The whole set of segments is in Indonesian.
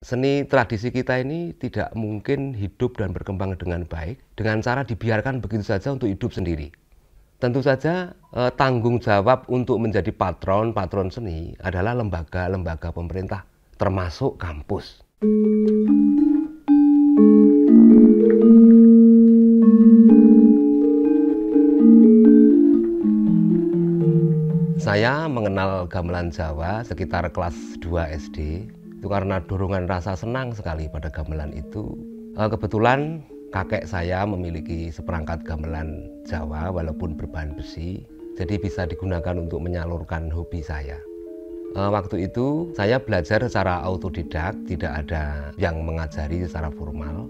Seni tradisi kita ini tidak mungkin hidup dan berkembang dengan baik dengan cara dibiarkan begitu saja untuk hidup sendiri. Tentu saja tanggung jawab untuk menjadi patron seni adalah lembaga-lembaga pemerintah, termasuk kampus. Saya mengenal gamelan Jawa sekitar kelas 2 SD. Itu karena dorongan rasa senang sekali pada gamelan itu. Kebetulan kakek saya memiliki seperangkat gamelan Jawa walaupun berbahan besi, jadi bisa digunakan untuk menyalurkan hobi saya. Waktu itu saya belajar secara autodidak, tidak ada yang mengajari secara formal.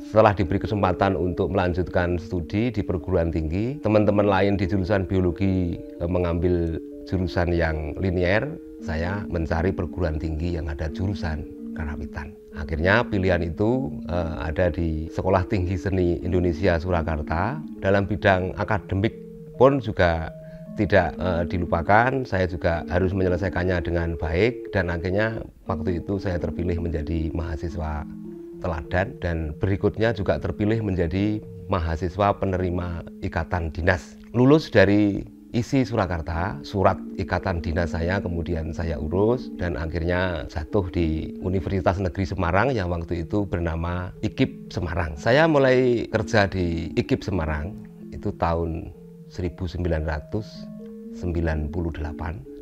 Setelah diberi kesempatan untuk melanjutkan studi di perguruan tinggi, teman-teman lain di jurusan biologi mengambil jurusan yang linier, saya mencari perguruan tinggi yang ada jurusan karawitan. Akhirnya pilihan itu ada di Sekolah Tinggi Seni Indonesia Surakarta. Dalam bidang akademik pun juga tidak dilupakan, saya juga harus menyelesaikannya dengan baik, dan akhirnya waktu itu saya terpilih menjadi mahasiswa teladan dan berikutnya juga terpilih menjadi mahasiswa penerima ikatan dinas. Lulus dari ISI Surakarta, surat ikatan dinas saya kemudian saya urus dan akhirnya jatuh di Universitas Negeri Semarang yang waktu itu bernama IKIP Semarang. Saya mulai kerja di IKIP Semarang itu tahun 1998.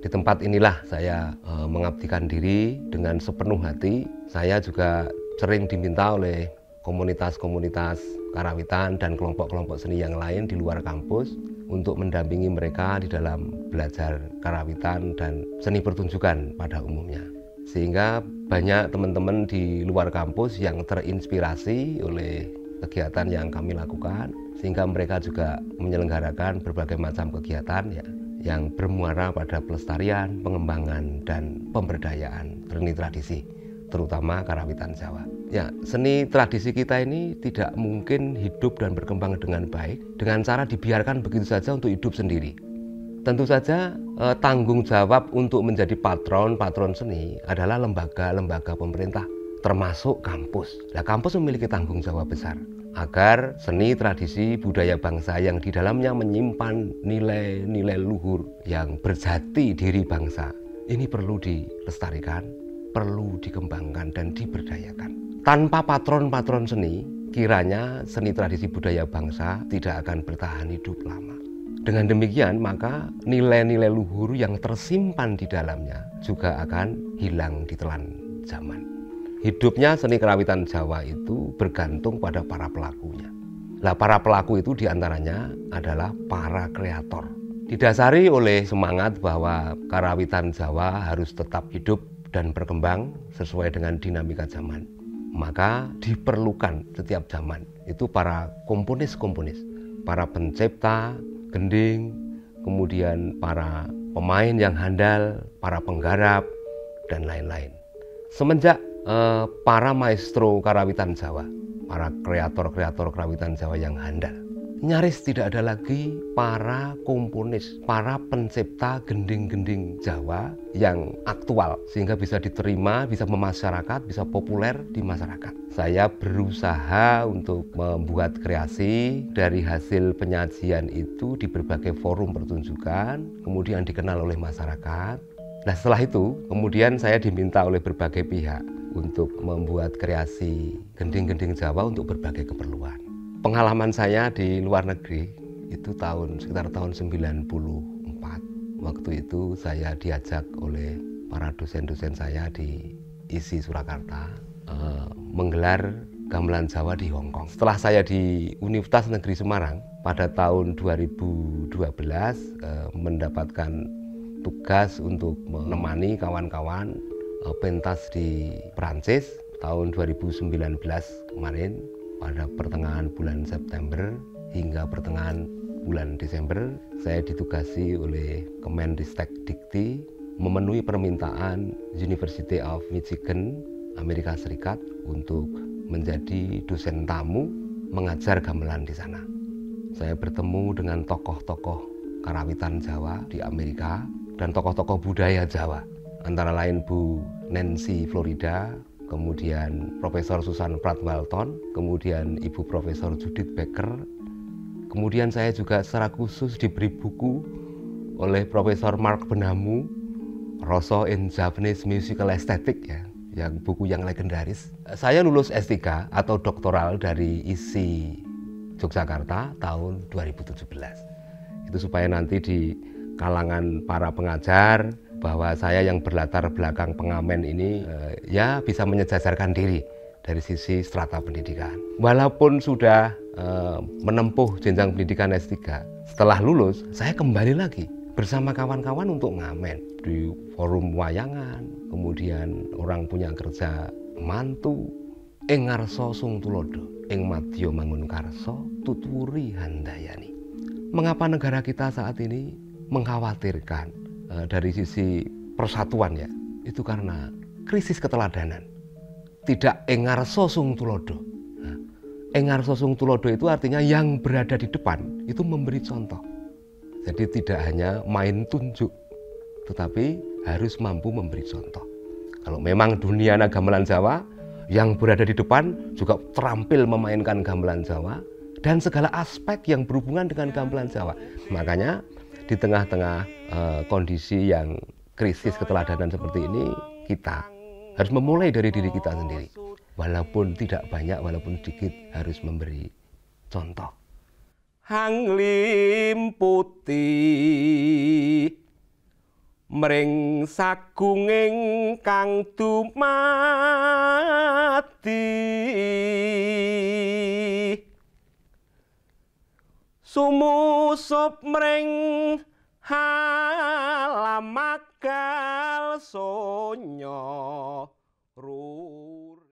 Di tempat inilah saya mengabdikan diri dengan sepenuh hati. Saya juga sering diminta oleh komunitas-komunitas karawitan dan kelompok-kelompok seni yang lain di luar kampus untuk mendampingi mereka di dalam belajar karawitan dan seni pertunjukan pada umumnya. Sehingga banyak teman-teman di luar kampus yang terinspirasi oleh kegiatan yang kami lakukan, sehingga mereka juga menyelenggarakan berbagai macam kegiatan yang bermuara pada pelestarian, pengembangan, dan pemberdayaan seni tradisi, terutama karawitan Jawa. Seni tradisi kita ini tidak mungkin hidup dan berkembang dengan baik dengan cara dibiarkan begitu saja untuk hidup sendiri. Tentu saja tanggung jawab untuk menjadi patron seni adalah lembaga-lembaga pemerintah, termasuk kampus. Kampus memiliki tanggung jawab besar agar seni tradisi budaya bangsa yang di dalamnya menyimpan nilai-nilai luhur yang berjati diri bangsa ini perlu dilestarikan, perlu dikembangkan dan diberdayakan. Tanpa patron seni, kiranya seni tradisi budaya bangsa tidak akan bertahan hidup lama. Dengan demikian, maka nilai-nilai luhur yang tersimpan di dalamnya juga akan hilang ditelan zaman. Hidupnya seni karawitan Jawa itu bergantung pada para pelakunya. Para pelaku itu diantaranya adalah para kreator. Didasari oleh semangat bahwa karawitan Jawa harus tetap hidup dan berkembang sesuai dengan dinamika zaman, maka diperlukan setiap zaman itu para komponis, para pencipta gending, kemudian para pemain yang handal, para penggarap, dan lain-lain. Semenjak para maestro karawitan Jawa, para kreator karawitan Jawa yang handal, nyaris tidak ada lagi para komponis, para pencipta gending-gending Jawa yang aktual sehingga bisa diterima, bisa memasyarakat, bisa populer di masyarakat. Saya berusaha untuk membuat kreasi dari hasil penyajian itu di berbagai forum pertunjukan, kemudian dikenal oleh masyarakat. Setelah itu kemudian saya diminta oleh berbagai pihak untuk membuat kreasi gending-gending Jawa untuk berbagai keperluan. Pengalaman saya di luar negeri itu sekitar tahun 94. Waktu itu saya diajak oleh para dosen-dosen saya di ISI Surakarta menggelar gamelan Jawa di Hong Kong. Setelah saya di Universitas Negeri Semarang pada tahun 2012 mendapatkan tugas untuk menemani kawan-kawan pentas di Prancis tahun 2019 kemarin. Pada pertengahan bulan September hingga pertengahan bulan Desember, saya ditugasi oleh Kemendikbud Dikti memenuhi permintaan University of Michigan, Amerika Serikat untuk menjadi dosen tamu mengajar gamelan di sana. Saya bertemu dengan tokoh-tokoh karawitan Jawa di Amerika dan tokoh-tokoh budaya Jawa, antara lain Bu Nancy Florida, kemudian Profesor Susan Pratt Walton, kemudian Ibu Profesor Judith Becker. Kemudian saya juga secara khusus diberi buku oleh Profesor Mark Benamu, Rosso in Japanese Musical Aesthetic, ya, yang buku yang legendaris. Saya lulus S3 atau doktoral dari ISI Yogyakarta tahun 2017. Itu supaya nanti di kalangan para pengajar bahwa saya yang berlatar belakang pengamen ini ya bisa menyejajarkan diri dari sisi strata pendidikan. Walaupun sudah menempuh jenjang pendidikan S3, setelah lulus saya kembali lagi bersama kawan-kawan untuk ngamen di forum wayangan, kemudian orang punya kerja mantu, ing ngarsa sung tulodo, ing madya mangun karsa, tuturi handayani. Mengapa negara kita saat ini mengkhawatirkan dari sisi persatuan, ya? Itu karena krisis keteladanan. Tidak ing ngarsa sung tulodo. Ing ngarsa sung tulodo itu artinya yang berada di depan itu memberi contoh. Jadi tidak hanya main tunjuk, tetapi harus mampu memberi contoh. Kalau memang dunia gamelan Jawa, yang berada di depan juga terampil memainkan gamelan Jawa dan segala aspek yang berhubungan dengan gamelan Jawa. Makanya di tengah-tengah kondisi yang krisis keteladanan seperti ini, kita harus memulai dari diri kita sendiri. Walaupun tidak banyak, walaupun sedikit, harus memberi contoh. Hanglim putih mring sagunging kang dumati, sumusup mring halamagal sonya ru